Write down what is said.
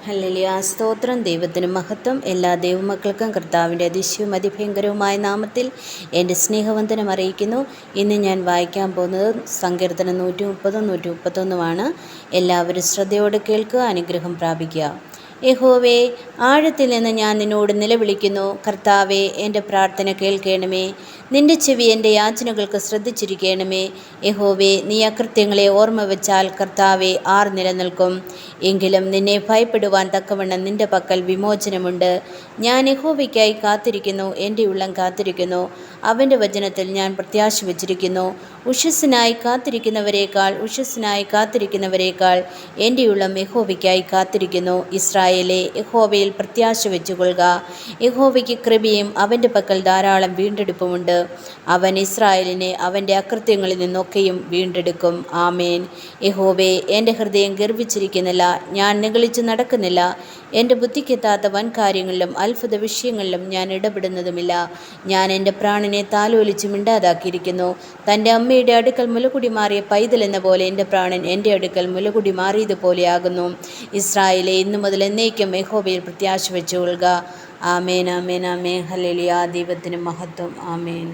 Hallelujah. സ്തോത്രം. ദൈവത്തിന് മഹത്വം. എല്ലാ ദൈവമക്കൾക്കും കർത്താവിൻ്റെ അതിശയവും അതിഭയങ്കരവുമായ നാമത്തിൽ എൻ്റെ സ്നേഹവന്ദനം അറിയിക്കുന്നു. ഇന്ന് ഞാൻ വായിക്കാൻ പോകുന്നത് സങ്കീർത്തനം 130, 131 എല്ലാവരും ശ്രദ്ധയോടെ കേൾക്കുക, അനുഗ്രഹം പ്രാപിക്കുക. യഹോവേ, ആഴത്തിൽ നിന്ന് ഞാൻ നിന്നോട് നിലവിളിക്കുന്നു. കർത്താവേ, എൻ്റെ പ്രാർത്ഥന കേൾക്കണമേ. നിന്റെ ചെവി എൻ്റെ യാചനകൾക്ക് ശ്രദ്ധിച്ചിരിക്കണമേ. യഹോവേ, നീ അകൃത്യങ്ങളെ ഓർമ്മ വെച്ചാൽ കർത്താവെ ആർ നിലനിൽക്കും? എങ്കിലും നിന്നെ ഭയപ്പെടുവാൻ തക്കവണ്ണം നിന്റെ പക്കൽ വിമോചനമുണ്ട്. ഞാൻ യഹോവയ്ക്കായി കാത്തിരിക്കുന്നു, എൻ്റെ ഉള്ളം കാത്തിരിക്കുന്നു. അവൻ്റെ വചനത്തിൽ ഞാൻ പ്രത്യാശ വച്ചിരിക്കുന്നു. ഉഷസ്സിനായി കാത്തിരിക്കുന്നവരേക്കാൾ എൻ്റെ ഉള്ളം യഹോവയ്ക്കായി കാത്തിരിക്കുന്നു. ഇസ്രായേലേ, യഹോവയിൽ പ്രത്യാശ വെച്ചുകൊള്ളുക. യഹോവയ്ക്ക് കൃപയും അവൻ്റെ പക്കൽ ധാരാളം വീണ്ടെടുപ്പുമുണ്ട്. അവൻ ഇസ്രായേലിനെ അവൻ്റെ അകൃത്യങ്ങളിൽ നിന്നൊക്കെയും വീണ്ടെടുക്കും. ആമേൻ. യഹോവേ, എൻ്റെ ഹൃദയം ഗർവിച്ചിരിക്കുന്നില്ല, ഞാൻ നിഗളിച്ച് നടക്കുന്നില്ല. എൻ്റെ ബുദ്ധിക്കെത്താത്ത വൻ കാര്യങ്ങളിലും അത്ഭുത വിഷയങ്ങളിലും ഞാൻ ഇടപെടുന്നതുമില്ല. ഞാൻ എൻ്റെ പ്രാണനെ താലോലിച്ച് മിണ്ടാതാക്കിയിരിക്കുന്നു. തൻ്റെ അമ്മയുടെ അടുക്കൽ മുലകുടി മാറിയ പൈതൽ എന്ന പോലെ എൻ്റെ പ്രാണൻ എൻ്റെ അടുക്കൽ മുലകുടി മാറിയതുപോലെയാകുന്നു. ഇസ്രായേലേ, ഇന്നു മുതൽ എന്നേക്കും യഹോവയിൽ പ്രത്യാശ വെച്ചുകൊള്ളുക. ആമേൻ, ആമേൻ, ആമേൻ. ഹല്ലേലൂയ. ദൈവത്തിന് മഹത്വം. ആമേൻ.